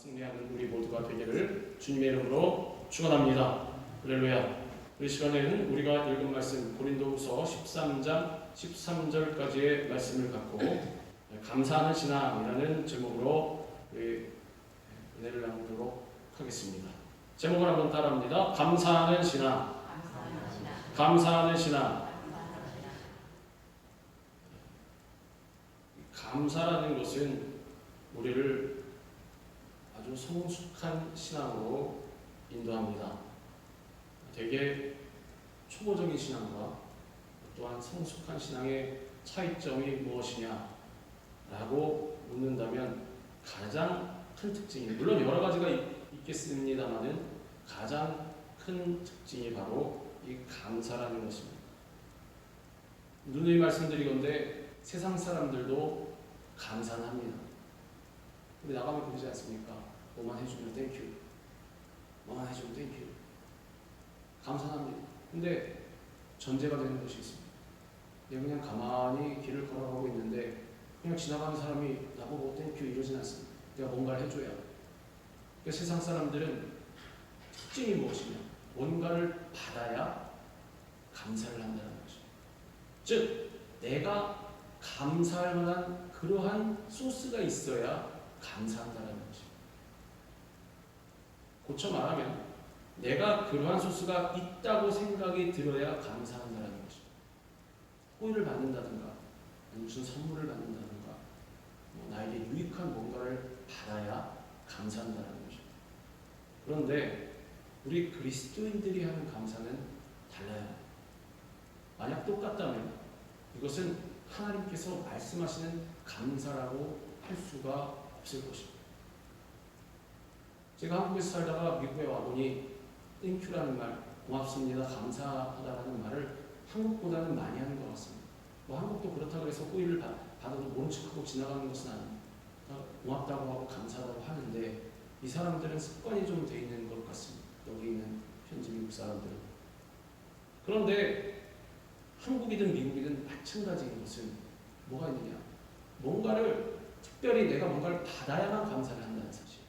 승리하는 우리 모두가 되기를 주님의 이름으로 축원합니다. 할렐루야. 이 시간에는 우리가 읽은 말씀 고린도후서 13장 13절까지의 말씀을 갖고 감사하는 신앙이라는 제목으로 은혜를 나누도록 하겠습니다. 제목을 한번 따라합니다. 감사하는 신앙. 감사하는 신앙. 감사라는 것은 우리를 아주 성숙한 신앙으로 인도합니다. 되게 초보적인 신앙과 또한 성숙한 신앙의 차이점이 무엇이냐 라고 묻는다면 가장 큰 특징이, 물론 여러 가지가 있겠습니다만은 가장 큰 특징이 바로 이 감사라는 것입니다. 누누이 말씀드리건대 세상 사람들도 감사는 합니다. 우리 나가면 그러지 않습니까? 뭐만 해주면 땡큐, 뭐만 해주면 땡큐, 감사합니다. 근데 전제가 되는 것이 있습니다. 내가 그냥 가만히 길을 걸어가고 있는데 그냥 지나가는 사람이 나보고 땡큐 이러진 않습니다. 내가 뭔가를 해줘야. 그러니까 세상 사람들은 특징이 무엇이냐? 뭔가를 받아야 감사를 한다는 것입니다. 즉 내가 감사할 만한 그러한 소스가 있어야 감사한다는 것입니다. 고쳐 말하면 내가 그러한 소스가 있다고 생각이 들어야 감사한다는 것입니다. 호의를 받는다든가 무슨 선물을 받는다든가 나에게 유익한 뭔가를 받아야 감사한다는 것입니다. 그런데 우리 그리스도인들이 하는 감사는 달라요. 만약 똑같다면 이것은 하나님께서 말씀하시는 감사라고 할 수가 없을 것입니다. 제가 한국에서 살다가 미국에 와보니 땡큐라는 말, 고맙습니다, 감사하다라는 말을 한국보다는 많이 하는 것 같습니다. 한국도 그렇다고 해서 호의를 받아도 모른 척하고 지나가는 것은 아닙니다. 고맙다고 하고 감사하다고 하는데 이 사람들은 습관이 좀 돼 있는 것 같습니다. 여기 있는 현지 미국 사람들은. 그런데 한국이든 미국이든 마찬가지인 것은 뭐가 있느냐? 뭔가를 특별히 내가 뭔가를 받아야만 감사를 한다는 사실.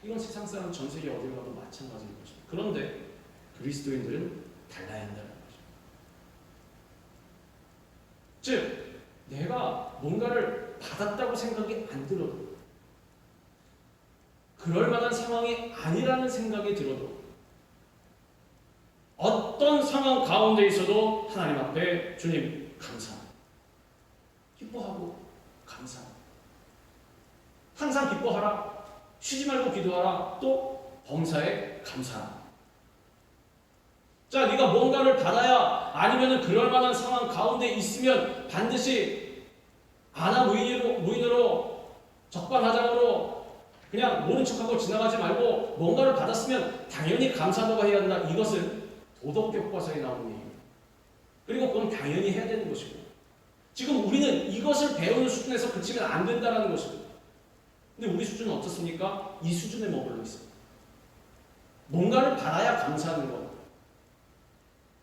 이건 세상 사람 전 세계 어딜 가도 마찬가지인 것입니다. 그런데 그리스도인들은 달라야 한다는 것입니다. 즉 내가 뭔가를 받았다고 생각이 안 들어도, 그럴 만한 상황이 아니라는 생각이 들어도, 어떤 상황 가운데 있어도 하나님 앞에 주님 감사합니다. 기뻐하고 감사합니다. 항상 기뻐하라. 쉬지 말고 기도하라. 또 범사에 감사합니다. 자, 네가 뭔가를 받아야, 아니면은 그럴 만한 상황 가운데 있으면 반드시 무인으로 적반하장으로 그냥 모른 척하고 지나가지 말고 뭔가를 받았으면 당연히 감사하다고 해야 한다. 이것은 도덕 교과서에 나오는 얘기입니다. 그리고 그건 당연히 해야 되는 것이고, 지금 우리는 이것을 배우는 수준에서 그치면 안 된다는 것입니다. 근데 우리 수준은 어떻습니까? 이 수준에 머물러 있습니다. 뭔가를 받아야 감사하는 것.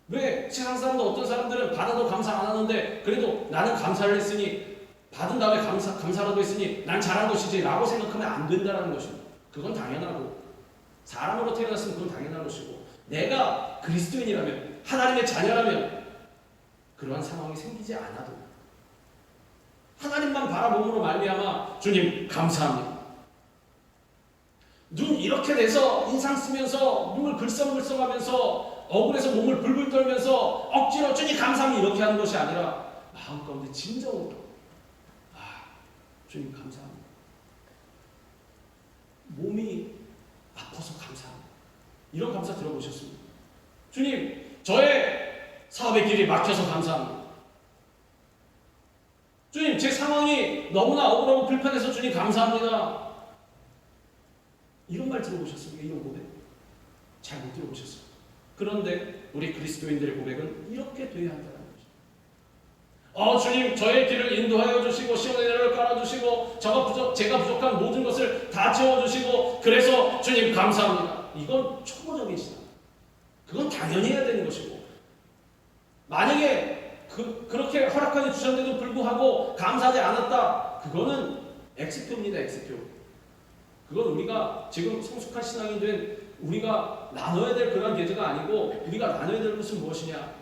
왜 세상 사람도 어떤 사람들은 받아도 감사 안 하는데 그래도 나는 감사를 했으니, 받은 다음에 감사라도 했으니 난 잘한 것이지 라고 생각하면 안 된다는 것입니다. 그건 당연하고, 사람으로 태어났으면 그건 당연한 것이고, 내가 그리스도인이라면, 하나님의 자녀라면 그러한 상황이 생기지 않아도 하나님만 바라봄으로 말미암아 주님 감사합니다. 눈 이렇게 돼서 인상 쓰면서 눈을 글썽글썽하면서 억울해서 몸을 불불 떨면서 억지로 주님 감사합니다 이렇게 하는 것이 아니라 마음 가운데 진정으로 주님 감사합니다. 몸이 아파서 감사합니다. 이런 감사 들어보셨습니까? 주님 저의 사업의 길이 막혀서 감사합니다. 주님 제 상황이 너무나 억울하고 불편해서 주님 감사합니다. 이런 말 들어보셨습니까? 이런 고백? 잘 못 들어보셨어요. 그런데 우리 그리스도인들의 고백은 이렇게 돼야 한다는 것입니다. 주님 저의 길을 인도하여 주시고 시온의 내를 깔아주시고 제가 부족한 모든 것을 다 채워주시고 그래서 주님 감사합니다. 이건 초보적인 신앙. 그건 당연히 해야 되는 것이고, 만약에 그렇게 허락하여 주셨는데도 불구하고 감사하지 않았다, 그거는 X표입니다. X표. 그건 우리가 지금 성숙한 신앙이 된 우리가 나눠야 될 그런 계제가 아니고 우리가 나눠야 될 것은 무엇이냐?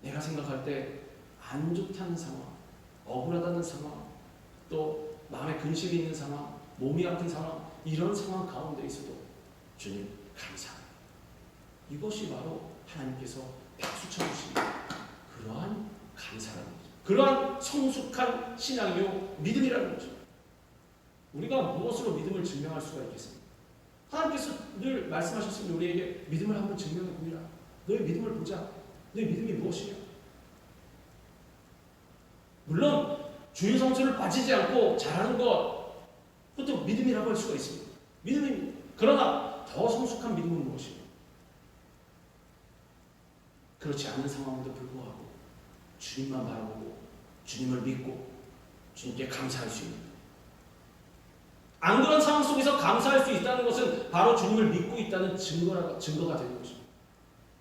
내가 생각할 때 안 좋다는 상황, 억울하다는 상황, 또 마음에 근심이 있는 상황, 몸이 아픈 상황, 이런 상황 가운데 있어도 주님 감사합니다. 이것이 바로 하나님께서 박수 쳐주신 그러한 감사라는 거죠. 그러한 성숙한 신앙이요 믿음이라는 거죠. 우리가 무엇으로 믿음을 증명할 수가 있겠습니까? 하나님께서 늘 말씀하셨습니다. 우리에게 믿음을 한번 증명해 보이라. 너의 믿음을 보자. 너의 믿음이 무엇이냐? 물론 주일 성수를 빠지지 않고 잘하는 것, 그것도 믿음이라고 할 수가 있습니다. 믿음입니다. 그러나 더 성숙한 믿음은 무엇이냐? 그렇지 않은 상황에도 불구하고 주님만 바라보고 주님을 믿고 주님께 감사할 수 있는, 안 그런 상황 속에서 감사할 수 있다는 것은 바로 주님을 믿고 있다는 증거가 되는 것입니다.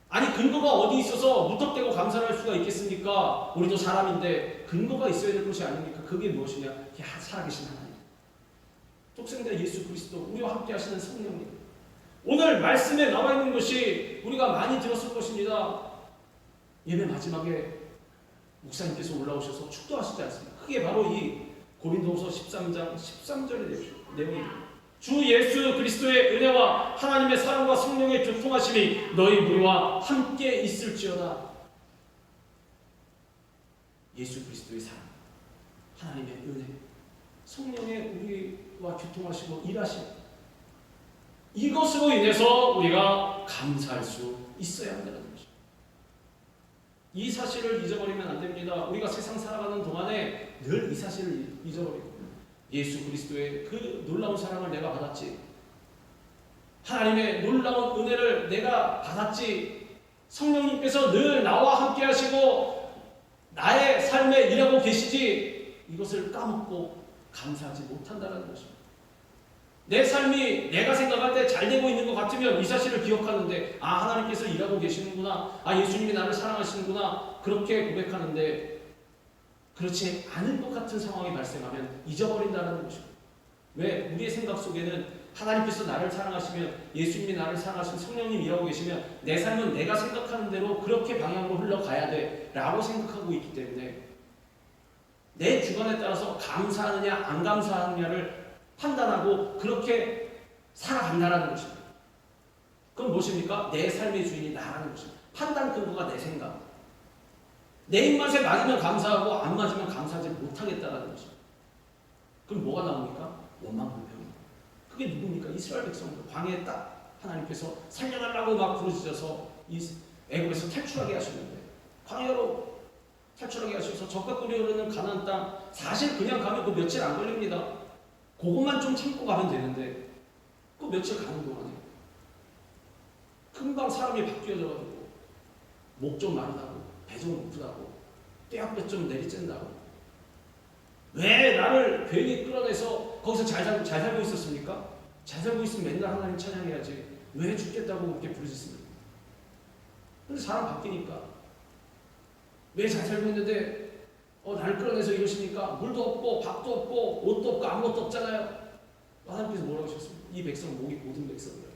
아니 근거가 어디 있어서 무턱대고 감사를 할 수가 있겠습니까? 우리도 사람인데 근거가 있어야 될 것이 아닙니까? 그게 무엇이냐? 그게 살아계신 하나님, 독생자 예수 그리스도, 우리와 함께 하시는 성령님. 오늘 말씀에 나와 있는 것이 우리가 많이 들었을 것입니다. 예배 마지막에 목사님께서 올라오셔서 축도하시지 않습니까? 그게 바로 이 고린도후서 13장 13절의 내용입니다. 주 예수 그리스도의 은혜와 하나님의 사랑과 성령의 교통하심이 너희 무리와 함께 있을지어다. 예수 그리스도의 사랑, 하나님의 은혜, 성령의 우리와 교통하시고 일하심, 이것으로 인해서 우리가 감사할 수 있어야 한다는 것입니다. 이 사실을 잊어버리면 안 됩니다. 우리가 세상 살아가는 동안에 늘 이 사실을 잊어버리고, 예수 그리스도의 그 놀라운 사랑을 내가 받았지, 하나님의 놀라운 은혜를 내가 받았지, 성령님께서 늘 나와 함께 하시고 나의 삶에 일하고 계시지, 이것을 까먹고 감사하지 못한다는 것입니다. 내 삶이 내가 생각할 때 잘 되고 있는 것 같으면 이 사실을 기억하는데, 아 하나님께서 일하고 계시는구나, 아 예수님이 나를 사랑하시는구나, 그렇게 고백하는데 그렇지 않은 것 같은 상황이 발생하면 잊어버린다는 것입니다. 왜? 우리의 생각 속에는 하나님께서 나를 사랑하시면, 예수님이 나를 사랑하시면, 성령님이 일하고 계시면 내 삶은 내가 생각하는 대로 그렇게 방향으로 흘러가야 돼 라고 생각하고 있기 때문에 내 주관에 따라서 감사하느냐 안 감사하느냐를 판단하고 그렇게 살아간다는 것입니다. 그럼 무엇입니까? 내 삶의 주인이 나라는 것입니다. 판단 근거가 내 생각, 내 입맛에 맞으면 감사하고 안 맞으면 감사하지 못하겠다는 것입니다. 그럼 뭐가 나옵니까? 원망 불평. 그게 누굽니까? 이스라엘 백성들 광야에 딱 하나님께서 살려달라고 막 부르짖어서 애굽에서 탈출하게 하셨는데, 광야로 탈출하게 하셔서 적과 꿀이 흐르는 가나안 땅, 사실 그냥 가면 그 며칠 안 걸립니다. 그것만 좀 참고 가면 되는데 그 며칠 가는 동안에 금방 사람이 바뀌어져가지고 목 좀 마르다고, 배 좀 고프다고, 떼약볕 좀 내리쬐다고, 왜 나를 괜히 끌어내서 거기서 잘 살고 있었습니까? 잘 살고 있으면 맨날 하나님 찬양해야지 왜 죽겠다고 그렇게 부르짖습니까? 근데 사람 바뀌니까, 왜 잘 살고 있는데 나를 끌어내서 이러시니까 물도 없고 밥도 없고 옷도 없고 아무것도 없잖아요. 하나님께서 뭐라고 하셨습니까? 이 백성 목이 고든 백성이에요.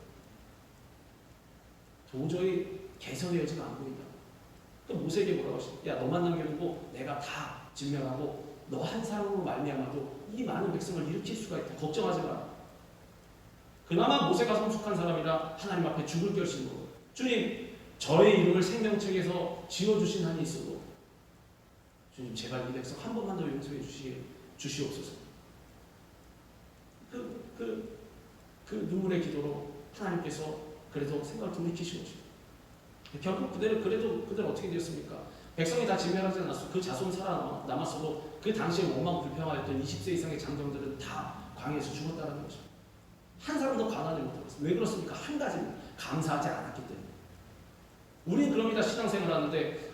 도저히 개선의 여지가 안 보인다. 또 모세에게 뭐라고 하셨어요? 야 너만 남겨두고 내가 다 진멸하고 너 한 사람으로 말미암아도 이 많은 백성을 일으킬 수가 있다. 걱정하지 마라. 그나마 모세가 성숙한 사람이라 하나님 앞에 죽을 결심으로, 주님 저의 이름을 생명책에서 지어주신 한이 있어도 주님 제발 이 백성 한 번만 더 용서해 주시옵소서. 그 눈물의 기도로 하나님께서 그래도 생각을 돌이키신 것입니다. 결국 그대로 어떻게 되었습니까? 백성이 다 진멸하지 않았어. 그 자손 살아남았어도 그 당시에 원망 불평하였던 20세 이상의 장정들은 다 광야에서 죽었다는 것입니다. 한 사람도 가난을 못하겠어요. 왜 그렇습니까? 한 가지는 감사하지 않았기 때문에. 우리는 그럽니다. 신앙생활 하는데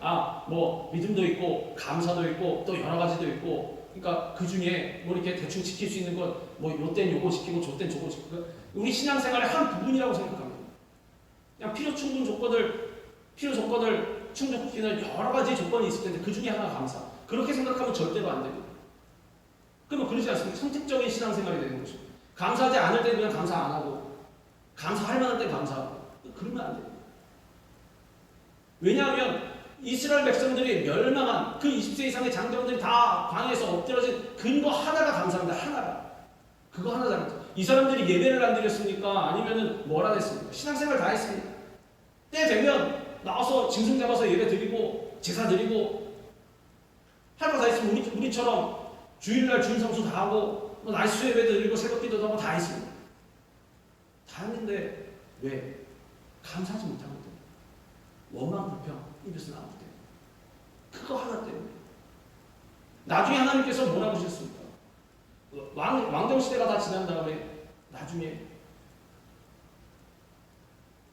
뭐 믿음도 있고 감사도 있고 또 여러 가지도 있고, 그러니까 그 중에 뭐 이렇게 대충 지킬 수 있는 것, 뭐 요땐 요거 지키고 저땐 저거 지키고, 우리 신앙생활의 한 부분이라고 생각합니다. 그냥 필요 조건을 충족시키는 여러 가지 조건이 있을 텐데 그 중에 하나가 감사. 그렇게 생각하면 절대로 안 됩니다. 그러면 그러지 않습니까? 선택적인 신앙생활이 되는 것입니다. 감사하지 않을 때 그냥 감사 안 하고, 감사할 만한 때 감사하고. 그러면 안 돼요. 왜냐하면 이스라엘 백성들이 멸망한 그 20세 이상의 장정들이 다 광야에서 엎드려진 근거 하나가 감사합니다. 하나가. 그거 하나 잘했죠. 이 사람들이 예배를 안 드렸습니까? 아니면은 뭘 안 했습니까? 신앙생활 다 했습니다. 때 되면 나와서 짐승 잡아서 예배 드리고 제사 드리고 할 거 다 했으면 우리처럼 주일날 주일 성수 다 하고 날수 예배 드리고 새벽기도도 하고 다 했습니다. 다 했는데 왜? 감사하지 못하거든. 원망 불평 입에서 나올 때 그거 하나 때문에. 나중에 하나님께서 뭐라고 하셨습니까? 왕정 시대가 다 지난 다음에 나중에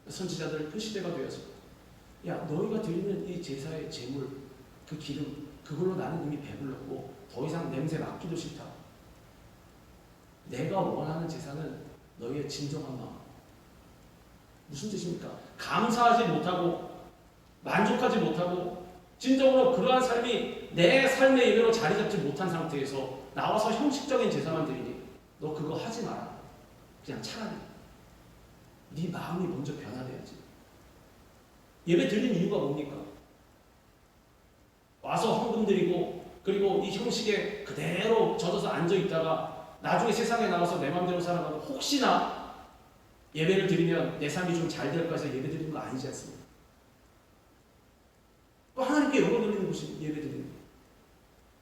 선지자들 그 시대가 되어서 야 너희가 드리는 이 제사의 제물 그 기름 그걸로 나는 이미 배불렀고 더 이상 냄새 맡기도 싫다. 내가 원하는 제사는 너희의 진정한 마음. 무슨 뜻입니까? 감사하지 못하고 만족하지 못하고 진정으로 그러한 삶이 내 삶의 예배로 자리 잡지 못한 상태에서 나와서 형식적인 제사만 드리니 너 그거 하지 마라. 그냥 차라리 네 마음이 먼저 변화돼야지. 예배 드리는 이유가 뭡니까? 와서 헌금 드리고 그리고 이 형식에 그대로 젖어서 앉아있다가 나중에 세상에 나와서 내 마음대로 살아가고 혹시나 예배를 드리면 내 삶이 좀 잘 될까 해서 예배 드리는 거 아니지 않습니까? 또 하나님께 영광 돌리는 것이 예배 드리는 거예요.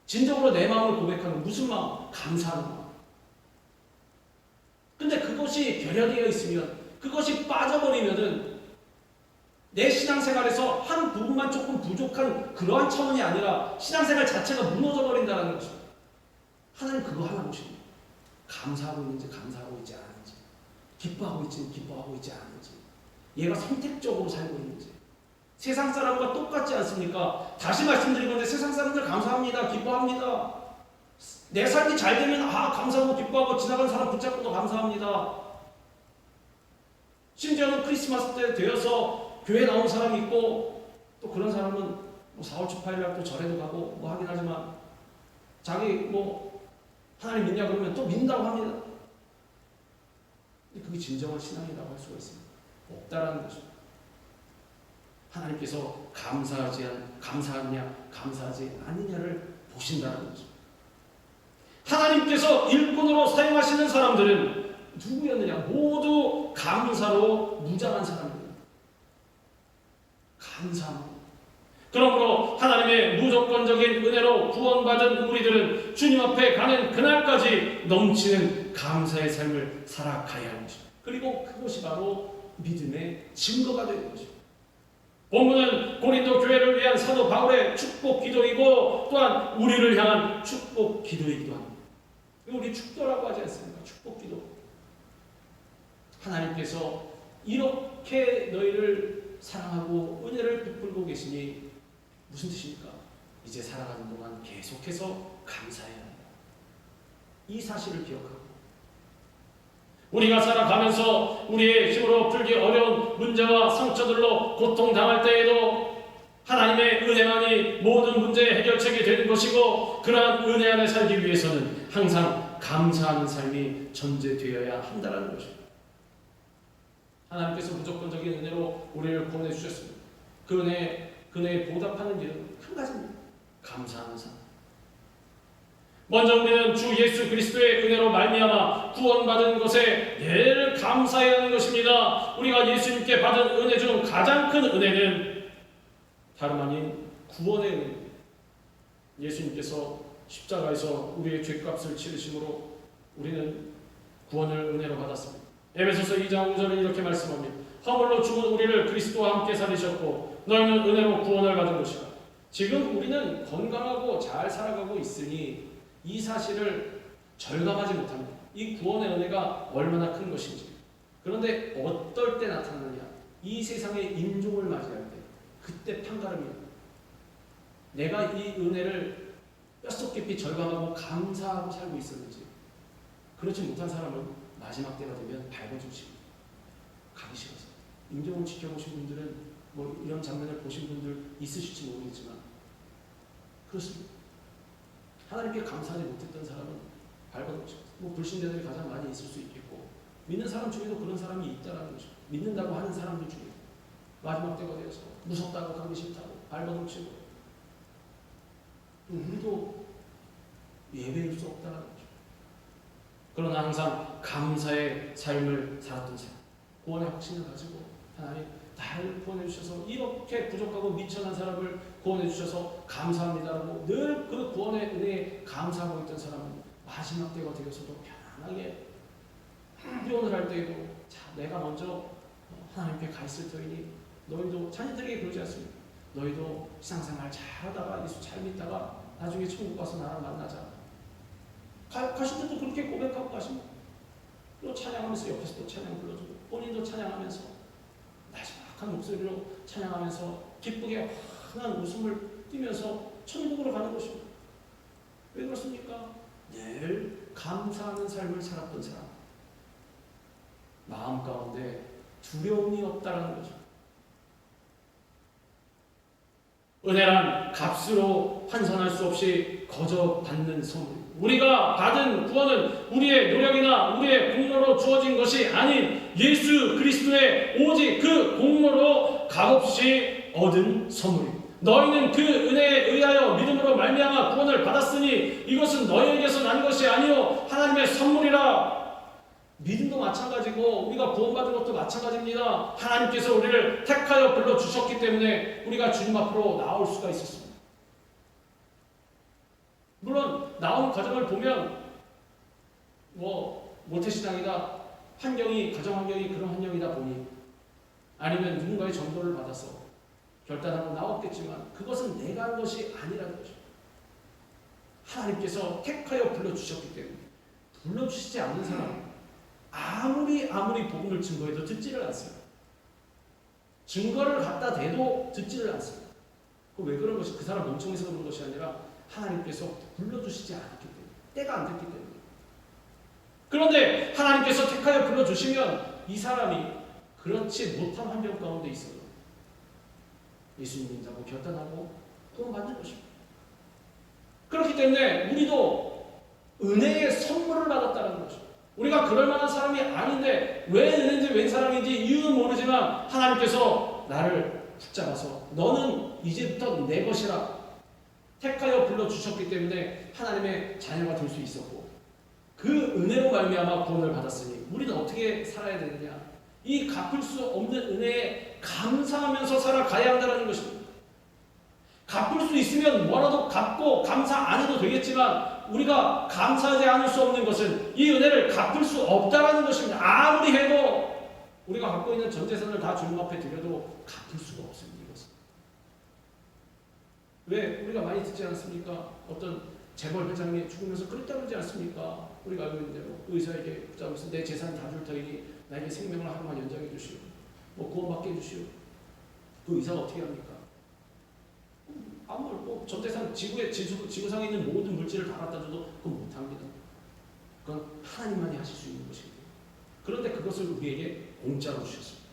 진정으로 내 마음을 고백하는 무슨 마음? 감사하는 마음. 근데 그것이 결여되어 있으면 그것이 빠져버리면은 내 신앙생활에서 한 부분만 조금 부족한 그러한 차원이 아니라 신앙생활 자체가 무너져 버린다는 것입니다. 하나님 그거 하나 보십니다. 감사하고 있는지 감사하고 있지 않은지, 기뻐하고 있지 기뻐하고 있지 않은지, 얘가 선택적으로 살고 있는지. 세상 사람과 똑같지 않습니까? 다시 말씀드리건데 세상 사람들 감사합니다. 기뻐합니다. 내 삶이 잘 되면 감사하고 기뻐하고 지나간 사람 붙잡고도 감사합니다. 심지어는 크리스마스 때 되어서 교회 나온 사람이 있고 또 그런 사람은 뭐 4월 18일 또 절에도 가고 뭐 하긴 하지만 자기 뭐 하나님 믿냐 그러면 또 믿는다고 합니다. 근데 그게 진정한 신앙이라고 할 수가 있습니다. 없다라는 거죠. 하나님께서 감사하느냐 감사하지 않느냐를 보신다는 거죠. 하나님께서 일꾼으로 사용하시는 사람들은 누구였느냐? 모두 감사로 무장한 사람입니다. 감사합니다. 그러므로 하나님의 무조건적인 은혜로 구원받은 우리들은 주님 앞에 가는 그날까지 넘치는 감사의 삶을 살아가야 하는 것입니다. 그리고 그것이 바로 믿음의 증거가 되는 것입니다. 본문은 고린도 교회를 위한 사도 바울의 축복 기도이고 또한 우리를 향한 축복 기도이기도 합니다. 우리 축도라고 하지 않습니까? 축복 기도. 하나님께서 이렇게 너희를 사랑하고 은혜를 베풀고 계시니 무슨 뜻입니까? 이제 살아가는 동안 계속해서 감사해야 한다. 이 사실을 기억하고 우리가 살아가면서 우리의 힘으로 풀기 어려운 문제와 상처들로 고통당할 때에도 하나님의 은혜만이 모든 문제의 해결책이 되는 것이고 그러한 은혜 안에 살기 위해서는 항상 감사하는 삶이 전제되어야 한다는 것입니다. 하나님께서 무조건적인 은혜로 우리를 구원해 주셨습니다. 그 은혜에 보답하는 길은 한 가지입니다. 감사하는 삶. 먼저 우리는 주 예수 그리스도의 은혜로 말미암아 구원받은 것에 늘 감사해야 하는 것입니다. 우리가 예수님께 받은 은혜 중 가장 큰 은혜는 다름 아닌 구원의 은혜입니다. 예수님께서 십자가에서 우리의 죄값을 치르심으로 우리는 구원을 은혜로 받았습니다. 에베소서 2장 5절에 이렇게 말씀합니다. 허물로 죽은 우리를 그리스도와 함께 살리셨고 너희는 은혜로 구원을 받은 것이라. 지금 우리는 건강하고 잘 살아가고 있으니 이 사실을 절감하지 못합니다. 이 구원의 은혜가 얼마나 큰 것인지. 그런데 어떨 때 나타나느냐? 이 세상의 임종을 맞이할 때 그때 판가름이에요. 내가 이 은혜를 뼛속 깊이 절감하고 감사하고 살고 있었는지. 그렇지 못한 사람은 마지막 때가 되면 밟아주십니다. 가기 싫어서. 임종을 지켜보신 분들은 뭐 이런 장면을 보신 분들 있으실지 모르겠지만 그렇습니다. 하나님께 감사하지 못했던 사람은 밟아주십니다. 뭐 불신자들이 가장 많이 있을 수 있겠고 믿는 사람 중에도 그런 사람이 있다라는 거죠. 믿는다고 하는 사람들 중에 마지막 때가 되어서 무섭다고 가기 싫다고 발버둥치고 우리도 예배일 수 없다는 거죠. 그러나 항상 감사의 삶을 살았던 사람, 구원의 확신을 가지고 하나님 나를 구원해 주셔서 이렇게 부족하고 미천한 사람을 구원해 주셔서 감사합니다라고 늘 그 구원의 은혜에 감사하고 있던 사람은 마지막 때가 되어서도 편안하게 구원을 할 때에도 자 내가 먼저 하나님께 가 있을 터이니 너희도 자녀들에게 그러지 않습니까? 너희도 신앙생활 잘하다가 예수 잘 믿다가 나중에 천국 가서 나랑 만나자. 가실 때도 그렇게 고백하고 가십니다. 또 찬양하면서 옆에서 또 찬양 불러주고 본인도 찬양하면서 나지막한 목소리로 찬양하면서 기쁘게 환한 웃음을 띠면서 천국으로 가는 것입니다. 왜 그렇습니까? 늘 감사하는 삶을 살았던 사람, 마음 가운데 두려움이 없다라는 거죠. 은혜란 값으로 환산할 수 없이 거저 받는 선물. 우리가 받은 구원은 우리의 노력이나 우리의 공로로 주어진 것이 아닌 예수 그리스도의 오직 그 공로로 값없이 얻은 선물입니다. 너희는 그 은혜에 의하여 믿음으로 말미암아 구원을 받았으니 이것은 너희에게서 난 것이 아니요 하나님의 선물이라. 믿음도 마찬가지고 우리가 구원받은 것도 마찬가지입니다. 하나님께서 우리를 택하여 불러주셨기 때문에 우리가 주님 앞으로 나올 수가 있었습니다. 물론 나온 과정을 보면 모태신앙이다, 환경이 가정 환경이 그런 환경이다 보니 아니면 누군가의 전도를 받아서 결단하고 나왔겠지만 그것은 내가 한 것이 아니라는 거죠. 하나님께서 택하여 불러주셨기 때문에 불러주시지 않는 사람은 아무리 복음을 증거해도 듣지를 않습니다. 증거를 갖다 대도 듣지를 않습니다. 왜 그런 것이 그 사람 멍청해서 그런 것이 아니라 하나님께서 불러주시지 않았기 때문에 때가 안 됐기 때문에. 그런데 하나님께서 택하여 불러주시면 이 사람이 그렇지 못한 환경 가운데 있어도 예수님 믿자고 결단하고 구원받는 것입니다. 그렇기 때문에 우리도 은혜의 선물을 받았다는 것입니다. 우리가 그럴 만한 사람이 아닌데 왜 은혜인지 웬 사람인지 이유는 모르지만 하나님께서 나를 붙잡아서 너는 이제부터 내 것이라 택하여 불러주셨기 때문에 하나님의 자녀가 될 수 있었고 그 은혜로 말미암아 구원을 받았으니 우리는 어떻게 살아야 되느냐? 이 갚을 수 없는 은혜에 감사하면서 살아가야 한다는 것입니다. 갚을 수 있으면 뭐라도 갚고 감사 안 해도 되겠지만 우리가 감사하지 않을 수 없는 것은 이 은혜를 갚을 수 없다는 것입니다. 아무리 해도 우리가 갖고 있는 전 재산을 다 주님 앞에 드려도 갚을 수가 없습니다. 이것은. 왜? 우리가 많이 듣지 않습니까? 어떤 재벌 회장이 죽으면서 그랬다고 그러지 않습니까? 우리가 알고 있는 대로 의사에게 붙잡으면서 내 재산 다 줄 터이니 나에게 생명을 하루만 연장해 주시오. 구원받게 해주시오. 그 의사가 어떻게 합니까? 전 재산 지구상에 있는 모든 물질을 다 갖다 줘도 그건 못합니다. 그건 하나님만이 하실 수 있는 것입니다. 그런데 그것을 우리에게 공짜로 주셨습니다.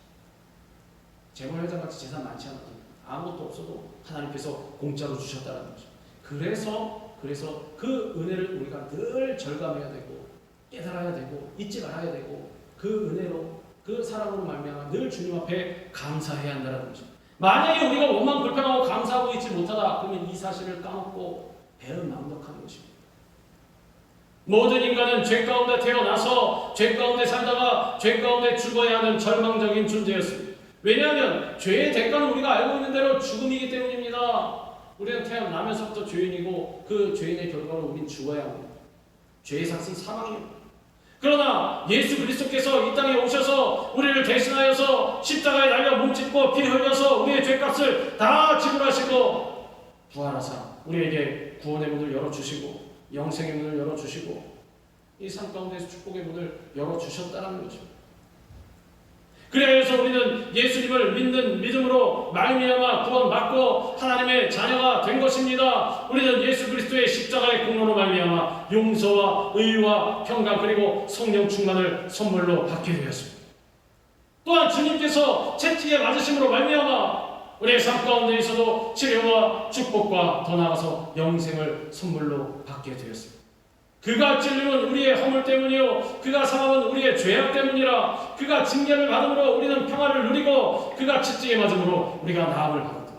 재벌 회장같이 재산 많지 않아도 아무것도 없어도 하나님께서 공짜로 주셨다는 거죠. 그래서 그 은혜를 우리가 늘 절감해야 되고 깨달아야 되고 잊지 말아야 되고 그 은혜로 그 사랑으로 말미암아 늘 주님 앞에 감사해야 한다는 거죠. 만약에 우리가 원망 불평하고 감사하고 있지 못하다 그러면 이 사실을 까먹고 배은 망덕하는 것입니다. 모든 인간은 죄 가운데 태어나서 죄 가운데 살다가 죄 가운데 죽어야 하는 절망적인 존재였습니다. 왜냐하면 죄의 대가는 우리가 알고 있는 대로 죽음이기 때문입니다. 우리는 태어나면서부터 죄인이고 그 죄인의 결과로 우린 죽어야 합니다. 죄의 삭은 사망입니다. 그러나 예수 그리스도께서 이 땅에 오셔서 우리를 대신하여서 십자가에 달려 몸짓고 피 흘려서 우리의 죄값을 다 지불하시고 부활하사 우리에게 구원의 문을 열어주시고 영생의 문을 열어주시고 이 삶 가운데서 축복의 문을 열어주셨다는 것입니다. 그래서 우리는 예수님을 믿는 믿음으로 말미암아 구원받고 하나님의 자녀가 된 것입니다. 우리는 예수 그리스도의 십자가의 공로로 말미암아 용서와 의와 평강 그리고 성령 충만을 선물로 받게 되었습니다. 또한 주님께서 채찍에 맞으심으로 말미암아 우리의 삶 가운데 있어도 치료와 축복과 더 나아가서 영생을 선물로 받게 되었습니다. 그가 찔림은 우리의 허물 때문이요 그가 상함은 우리의 죄악 때문이라. 그가 징계를 받음으로 우리는 평화를 누리고 그가 채찍에 맞음으로 우리가 나음을 받았다.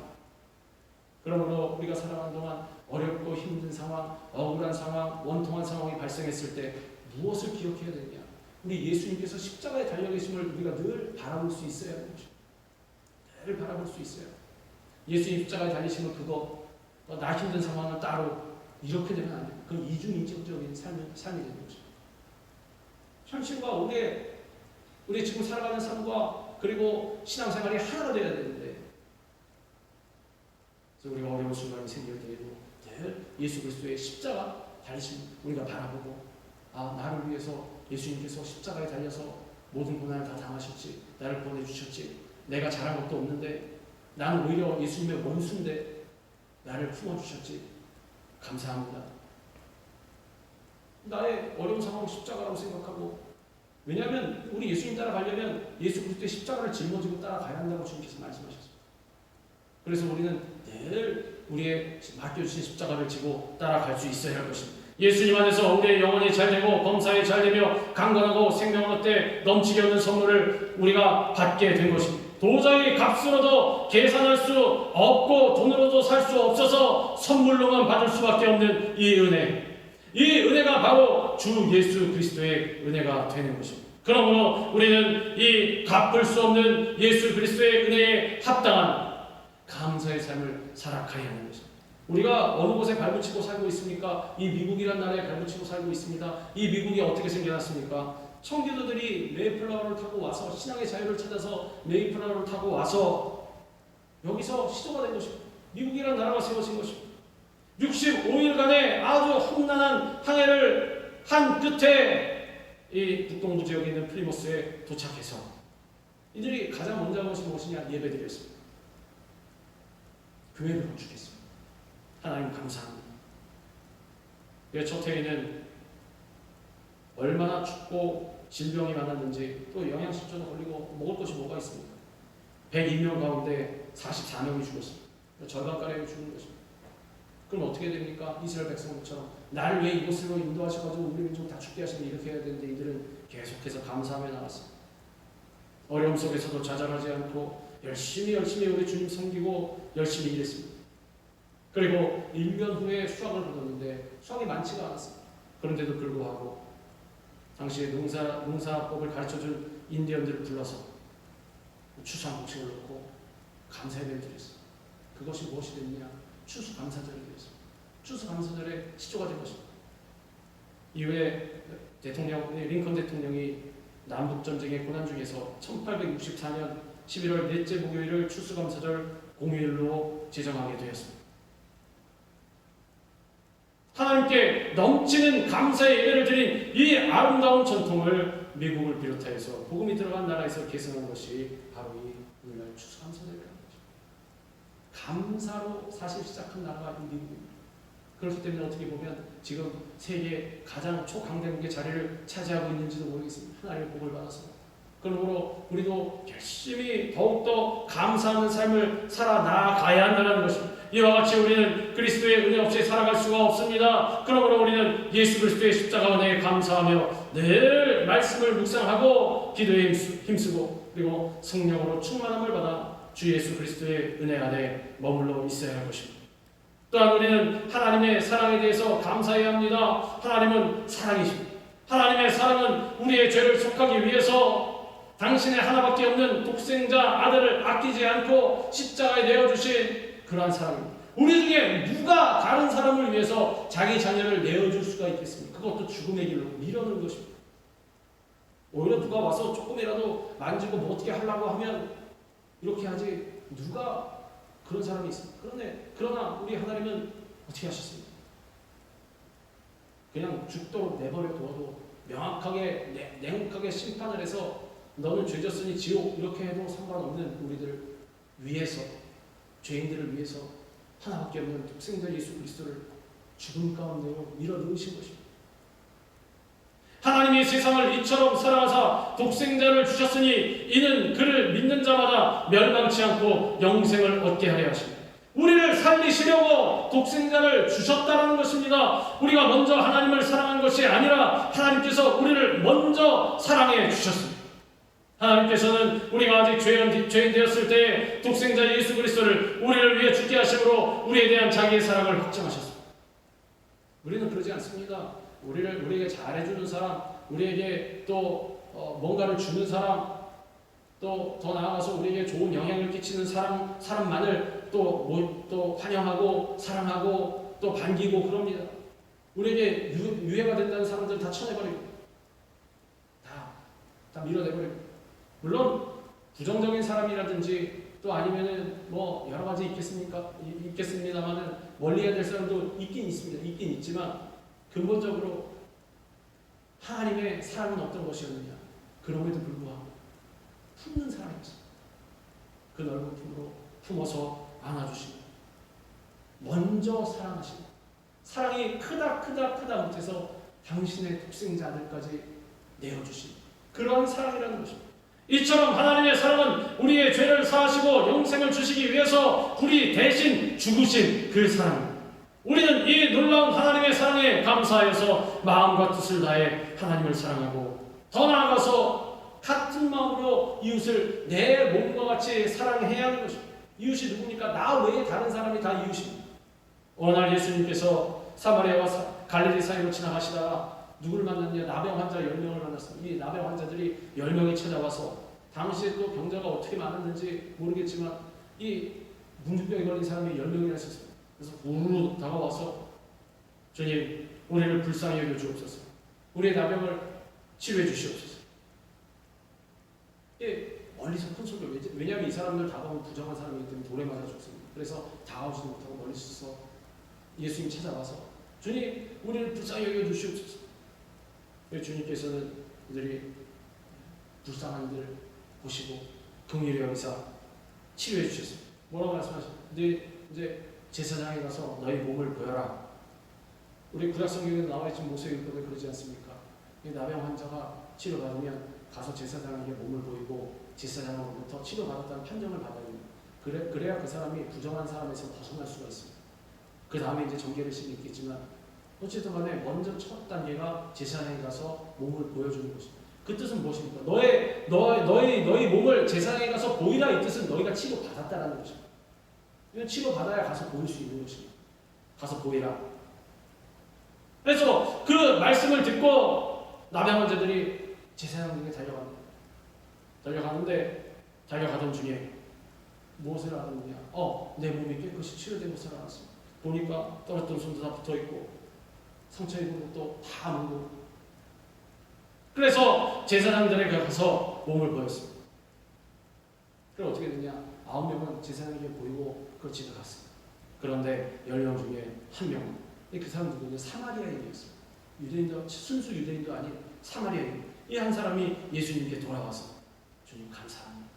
그러므로 우리가 살아가는 동안 어렵고 힘든 상황, 억울한 상황, 원통한 상황이 발생했을 때 무엇을 기억해야 되느냐? 우리 예수님께서 십자가에 달려 계심을 우리가 늘 바라볼 수 있어야 하는 것입니다. 늘 바라볼 수 있어요. 예수님 십자가에 달리시면 그거 나 힘든 상황은 따로 이렇게 되면 안 돼요. 그건 이중인격적인 삶이 되는 거죠. 현실과 우리 지금 살아가는 삶과 그리고 신앙생활이 하나가 되어야 되는데, 그래서 우리가 어려운 순간이 생길 때에도 늘 예수 그리스도의 십자가 달리심 우리가 바라보고, 나를 위해서 예수님께서 십자가에 달려서 모든 고난을 다 당하셨지, 나를 보내주셨지, 내가 잘한 것도 없는데 나는 오히려 예수님의 원수인데 나를 품어주셨지, 감사합니다. 나의 어려운 상황을 십자가라고 생각하고, 왜냐하면 우리 예수님 따라가려면 예수 그리스도의 십자가를 짊어지고 따라가야 한다고 주님께서 말씀하셨습니다. 그래서 우리는 늘 우리의 맡겨주신 십자가를 지고 따라갈 수 있어야 할 것입니다. 예수님 안에서 우리의 영혼이 잘되고 범사에 잘되며 강건하고 생명을 얻되 넘치게 얻는 선물을 우리가 받게 된 것입니다. 도저히 값으로도 계산할 수 없고 돈으로도 살 수 없어서 선물로만 받을 수밖에 없는 이 은혜, 이 은혜가 바로 주 예수 그리스도의 은혜가 되는 것입니다. 그러므로 우리는 이 갚을 수 없는 예수 그리스도의 은혜에 합당한 감사의 삶을 살아가야 하는 것입니다. 우리가 어느 곳에 발붙이고 살고 있습니까? 이 미국이란 나라에 발붙이고 살고 있습니다. 이 미국이 어떻게 생겨났습니까? 청교도들이 메이플라워를 타고 와서 신앙의 자유를 찾아서 메이플라워를 타고 와서 여기서 시도가 된 것입니다. 미국이란 나라가 세워진 것입니다. 65일간의 아주 험난한 항해를 한 끝에 이 북동부 지역에 있는 플리머스에 도착해서 이들이 가장 먼저 한 것이 무엇이냐? 예배드렸습니다. 교회를 건축했습니다. 하나님 감사합니다. 첫 해에는 얼마나 춥고 질병이 많았는지, 또 영양실조도 걸리고 먹을 것이 뭐가 있습니까? 102명 가운데 44명이 죽었습니다. 절반가량이 죽은 것입니다. 그럼 어떻게 됩니까? 이스라엘 백성들처럼 나를 왜 이곳으로 인도하셔가지고 우리 민족 다 죽게 하시면 이렇게 해야 되는데, 이들은 계속해서 감사하며 나갔습니다. 어려움 속에서도 좌절하지 않고 열심히 우리 주님 섬기고 열심히 일했습니다. 그리고 1년 후에 수확을 거뒀는데 수확이 많지가 않았습니다. 그런데도 불구하고 당시에 농사법을 가르쳐준 인디언들을 불러서 추수한 곡식을 넣고 감사의 예배를 드렸습니다. 그것이 무엇이 됐느냐? 추수감사절이 되었습니다. 추수감사절의 시초가 된 것입니다. 이후에 링컨 대통령이 남북전쟁의 고난 중에서 1864년 11월 넷째 목요일을 추수감사절 공휴일로 지정하게 되었습니다. 하나님께 넘치는 감사의 예배를 드린 이 아름다운 전통을 미국을 비롯하여서 복음이 들어간 나라에서 계승한 것이 바로 이 오늘날 추수감사절이라는 거죠. 감사로 사실 시작한 나라가 이 미국입니다. 그렇기 때문에 어떻게 보면 지금 세계 가장 초강대국의 자리를 차지하고 있는지도 모르겠습니다. 하나님의 복을 받아서. 그러므로 우리도 열심히 더욱더 감사하는 삶을 살아나가야 한다는 것입니다. 이와 같이 우리는 그리스도의 은혜 없이 살아갈 수가 없습니다. 그러므로 우리는 예수 그리스도의 십자가 은혜에 감사하며 늘 말씀을 묵상하고 기도에 힘쓰고 그리고 성령으로 충만함을 받아 주 예수 그리스도의 은혜 안에 머물러 있어야 할 것입니다. 또한 우리는 하나님의 사랑에 대해서 감사해야 합니다. 하나님은 사랑이십니다. 하나님의 사랑은 우리의 죄를 속하기 위해서 당신의 하나밖에 없는 독생자 아들을 아끼지 않고 십자가에 내어주신 그러한 사랑입니다. 우리 중에 누가 다른 사람을 위해서 자기 자녀를 내어줄 수가 있겠습니까? 그것도 죽음의 길로 밀어넣은 것입니다. 오히려 누가 와서 조금이라도 만지고 뭐 어떻게 하려고 하면 이렇게 하지, 누가 그런 사람이 있습니까? 그러나 우리 하나님은 어떻게 하셨습니까? 그냥 죽도록 내버려 두어도 명확하게 냉혹하게 심판을 해서 너는 죄졌으니 지옥 이렇게 해도 상관없는 우리들 위해서, 죄인들을 위해서 하나밖에 없는 독생자 예수 그리스도를 죽음 가운데로 밀어넣으신 것입니다. 하나님이 세상을 이처럼 사랑하사 독생자를 주셨으니 이는 그를 믿는 자마다 멸망치 않고 영생을 얻게 하려 하십니다. 우리를 살리시려고 독생자를 주셨다는 것입니다. 우리가 먼저 하나님을 사랑한 것이 아니라 하나님께서 우리를 먼저 사랑해 주셨습니다. 하나님께서는 우리가 아직 죄인 되었을 때 독생자 예수 그리스도를 우리를 위해 죽게 하심으로 우리에 대한 자기의 사랑을 확정하셨습니다. 우리는 그러지 않습니다. 우리에게 잘해주는 사람, 우리에게 또 뭔가를 주는 사람, 또 더 나아가서 우리에게 좋은 영향을 끼치는 사람만을 또 환영하고 사랑하고 또 반기고 그럽니다. 우리에게 유해가 된다는 사람들 다 쳐내버리고 다 밀어내버리고, 물론 부정적인 사람이라든지 또 아니면은 뭐 여러 가지 있겠습니다만은 멀리해야 될 사람도 있긴 있습니다. 있긴 있지만 근본적으로 하나님의 사랑은 어떤 것이었느냐? 그럼에도 불구하고 품는 사랑이었습니다. 그 넓은 품으로 품어서 안아주시고 먼저 사랑하시고, 사랑이 크다 못해서 당신의 독생자 아들까지 내어주신 그런 사랑이라는 것입니다. 이처럼 하나님의 사랑은 우리의 죄를 사하시고 영생을 주시기 위해서 우리 대신 죽으신 그 사랑입니다. 우리는 이 놀라운 하나님의 사랑에 감사하여서 마음과 뜻을 다해 하나님을 사랑하고, 더 나아가서 같은 마음으로 이웃을 내 몸과 같이 사랑해야 하는 것입니다. 이웃이 누구니까? 나 외에 다른 사람이 다 이웃입니다. 어느 날 예수님께서 사마리아와 갈릴리 사이로 지나가시다가 누구를 만났냐? 나병 환자 10명을 만났습니다. 이 나병 환자들이 10명이 찾아와서, 당시에 또 병자가 어떻게 많았는지 모르겠지만 이 문둥병에 걸린 사람이 10명이나 있었습니다. 그래서 우르르 다가와서 주님, 우리를 불쌍히 여겨 주옵소서. 우리의 나병을 치료해 주시옵소서. 멀리서 큰 소리로, 왜냐하면 이 사람들 다가오면 부정한 사람이기 때문에 돌에 맞아 죽습니다. 그래서 다가오지도 못하고 멀리서 예수님 찾아와서 주님, 우리를 불쌍히 여겨 주시옵소서. 주님께서는 이들이 불쌍한 이들을 보시고 긍휼히 여기사 치료해 주셨습니다. 뭐라고 말씀하셨어요? 이제 제사장에 가서 너희 몸을 보여라. 우리 구약 성경에 나와 있는 모세율법에 그러지 않습니까? 이 나병 환자가 치료받으면 가서 제사장에게 몸을 보이고 제사장으로부터 치료받았다는 판정을 받아야 됩니다. 그래야 그 사람이 부정한 사람에서 벗어날 수가 있습니다. 그 다음에 이제 정죄를 시기 있겠지만, 어쨌든 간에 먼저 첫 단계가 제사장에 가서 몸을 보여주는 것입니다. 그 뜻은 무엇입니까? 너희 몸을 제사장에 가서 보이라, 이 뜻은 너희가 치료받았다는 것입니다. 이건 치료받아야 가서 보일 수 있는 것입니다. 가서 보이라. 그래서 그 말씀을 듣고 나병 환자들이 제사장에게 달려가는데 달려가던 중에 무엇을 알았느냐? 내 몸이 깨끗이 치료된 것을 알았습니다. 보니까 떨어졌던 손도 다 붙어있고 상처 입은 것도 다 묻고, 그래서 제사장들에게 가서 몸을 보였습니다. 그럼 어떻게 되냐? 9명은 제사장에게 보이고 그 집에 갔습니다. 그런데 10명 중에 1명은, 그 사람 누구냐? 사마리아인이었습니다. 유대인도, 순수 유대인도 아닌 사마리아인. 이 한 사람이 예수님께 돌아와서 주님 감사합니다.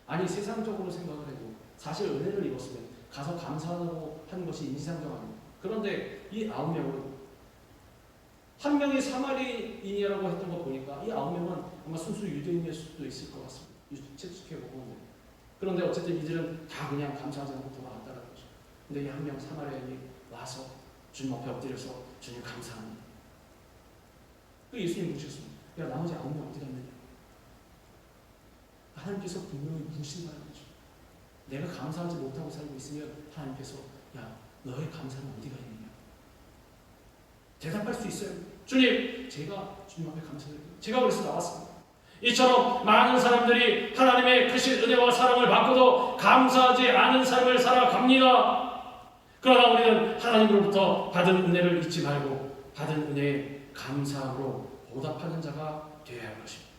아니, 세상적으로 생각을 해도 사실 은혜를 입었으면 가서 감사하고 하는 것이 인지상정 아닙니다. 그런데 이 9명은, 한 명이 사마리인이라고 했던 거 보니까 이 9명은 아마 순수 유대인일 수도 있을 것 같습니다. 추측해보고. 그런데 어쨌든 이들은 다 그냥 감사하지 않고 돌아갔다는 거죠. 근데 이 한 명 사마리아인이 와서 주님 앞에 엎드려서 주님 감사합니다. 그 예수님 묻으셨습니다. 야, 나머지 9명 어디 갔느냐? 하나님께서 분명히 묻으신다는 거죠. 내가 감사하지 못하고 살고 있으면 하나님께서, 야, 너의 감사는 어디가 있느냐? 대답할 수 있어요. 주님, 제가 주님 앞에 감사드립니다. 제가 그래서 나왔습니다. 이처럼 많은 사람들이 하나님의 크신 은혜와 사랑을 받고도 감사하지 않은 삶을 살아갑니다. 그러나 우리는 하나님으로부터 받은 은혜를 잊지 말고 받은 은혜에 감사로 보답하는 자가 되어야 할 것입니다.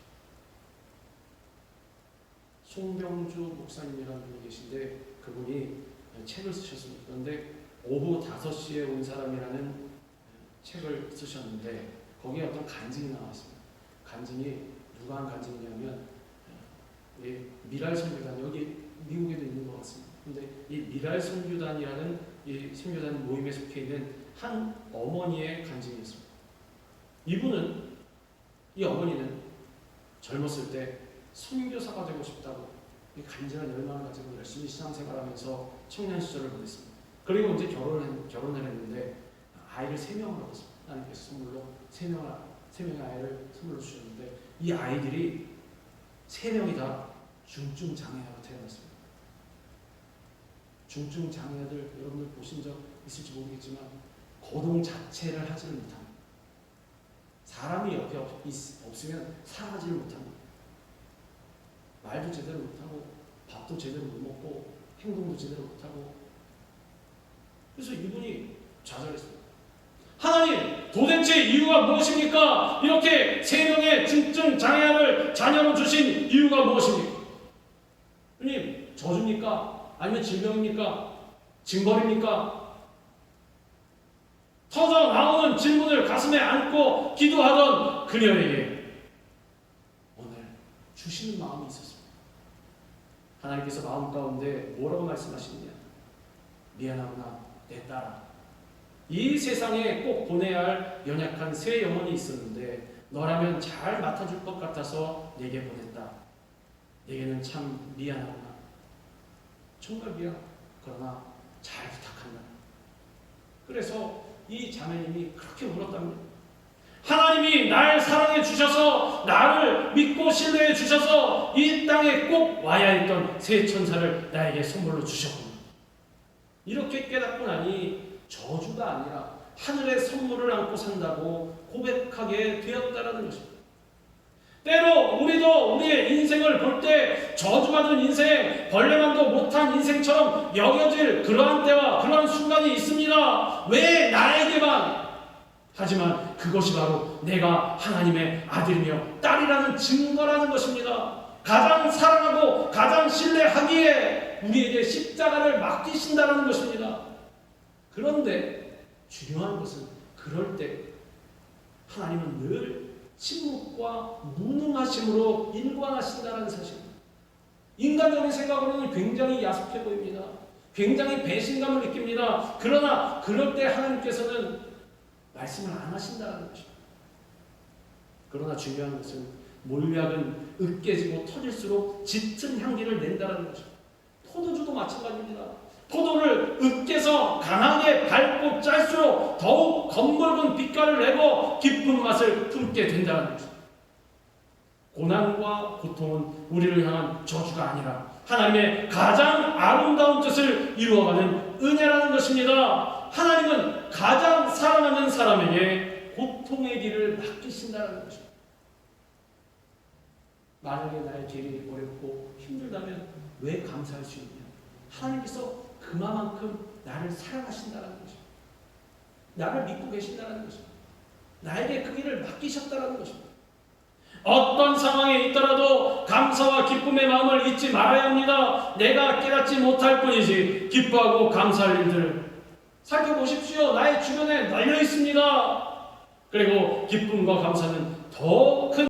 송병주 목사님이라는 분이 계신데 그분이 책을 쓰셨습니다. 그런데 오후 5시에 온 사람이라는 책을 쓰셨는데 거기에 어떤 간증이 나왔습니다. 간증이 누가 한 간증이냐면 미랄 선교단, 여기 미국에도 있는 것 같습니다. 근데 이 미랄 선교단이라는 이 선교단 모임에 속해 있는 한 어머니의 간증이었습니다. 이 어머니는 젊었을 때 선교사가 되고 싶다고 이 간절한 열망을 가지고 열심히 신앙생활하면서 청년 시절을 보냈습니다. 그리고 이제 결혼을 했는데 아이를 3명을 얻었습니다. 하나님께서 선물로 3명의 아이를 선물로 주셨는데 이 아이들이 3명이 다 중증 장애아로 태어났습니다. 중증 장애아들 여러분들 보신 적 있을지 모르겠지만 거동 자체를 하지를 못합니다. 사람이 옆에 없으면 살아가지를 못합니다. 말도 제대로 못하고 밥도 제대로 못 먹고 행동도 제대로 못하고 그래서 이분이 좌절했습니다. 하나님 도대체 이유가 무엇입니까? 이렇게 3명의 중증 장애아를 자녀로 주신 이유가 무엇입니까? 주님 저주입니까? 아니면 질병입니까? 징벌입니까? 터져 나오는 질문을 가슴에 안고 기도하던 그녀에게 오늘 주시는 마음이 있었습니다. 하나님께서 마음 가운데 뭐라고 말씀하시느냐? 미안하구나 내 딸아, 이 세상에 꼭 보내야 할 연약한 새 영혼이 있었는데 너라면 잘 맡아줄 것 같아서 내게 보냈다. 내게는 참 미안하구나. 정말 미안. 그러나 잘 부탁한다. 그래서 이 자매님이 그렇게 울었답니다. 하나님이 날 사랑해 주셔서 나를 믿고 신뢰해 주셔서 이 땅에 꼭 와야 했던 새 천사를 나에게 선물로 주셨구나. 이렇게 깨닫고 나니 저주가 아니라 하늘의 선물을 안고 산다고 고백하게 되었다라는 것입니다. 때로 우리도 우리의 인생을 볼 때 저주받은 인생, 벌레만도 못한 인생처럼 여겨질 그러한 때와 그러한 순간이 있습니다. 왜 나에게만? 하지만 그것이 바로 내가 하나님의 아들이며 딸이라는 증거라는 것입니다. 가장 사랑하고 가장 신뢰하기에 우리에게 십자가를 맡기신다는 것입니다. 그런데 중요한 것은 그럴 때 하나님은 늘 침묵과 무능하심으로 일관하신다는 사실입니다. 인간적인 생각으로는 굉장히 야속해 보입니다. 굉장히 배신감을 느낍니다. 그러나 그럴 때 하나님께서는 말씀을 안 하신다는 것입니다. 그러나 중요한 것은 몰약은 으깨지고 터질수록 짙은 향기를 낸다는 것입니다. 포도주도 마찬가지입니다. 포도를 으깨서 강하게 밟고 짤수록 더욱 검붉은 빛깔을 내고 깊은 맛을 품게 된다는 것입니다. 고난과 고통은 우리를 향한 저주가 아니라 하나님의 가장 아름다운 뜻을 이루어가는 은혜라는 것입니다. 하나님은 가장 사랑하는 사람에게 고통의 길을 맡기신다는 것입니다. 만약에 나의 길이 어렵고 힘들다면 왜 감사할 수 있냐? 하나님께서 그만큼 나를 사랑하신다는 것입니다. 나를 믿고 계신다는 것입니다. 나에게 그 길을 맡기셨다는 것입니다. 어떤 상황에 있더라도 감사와 기쁨의 마음을 잊지 말아야 합니다. 내가 깨닫지 못할 뿐이지 기뻐하고 감사할 일들을 살펴보십시오. 나의 주변에 널려 있습니다. 그리고 기쁨과 감사는 더 큰